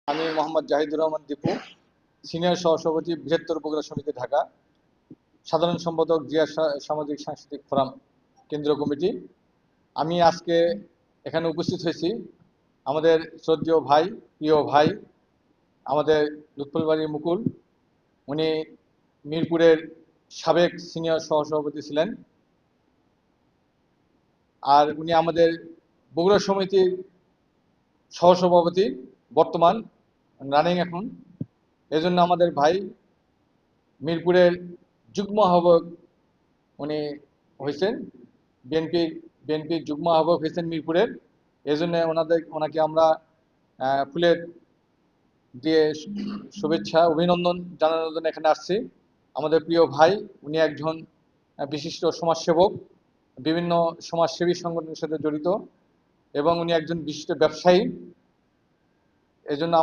আমি মোহাম্মদ জাহিদুর রহমান দীপু, সিনিয়র সহসভাপতি, বৃহত্তর বগুড়া সমিতি, ঢাকা। সাধারণ সম্পাদক, জিয়া সামাজিক সাংস্কৃতিক ফোরাম কেন্দ্রীয় কমিটি। আমি আজকে এখানে উপস্থিত হয়েছি আমাদের শ্রদ্ধেয় ভাই, প্রিয় ভাই, আমাদের লুৎফুলবাড়ির মুকুল। উনি মিরপুরের সাবেক সিনিয়র সহসভাপতি ছিলেন, আর উনি আমাদের বগুড়া সমিতির সহসভাপতি, বর্তমান রানিং এখন। এজন্য আমাদের ভাই মিরপুরের যুগ্ম আহ্বায়ক উনি হয়েছেন, বিএনপির যুগ্ম আহ্বায়ক হয়েছেন মিরপুরের। এজন্য ওনাকে আমরা ফুলের দিয়ে শুভেচ্ছা অভিনন্দন জানানোর জন্য এখানে আসছি। আমাদের প্রিয় ভাই, উনি একজন বিশিষ্ট সমাজসেবক, বিভিন্ন সমাজসেবী সংগঠনের সাথে জড়িত, এবং উনি একজন বিশিষ্ট ব্যবসায়ী। এজন্য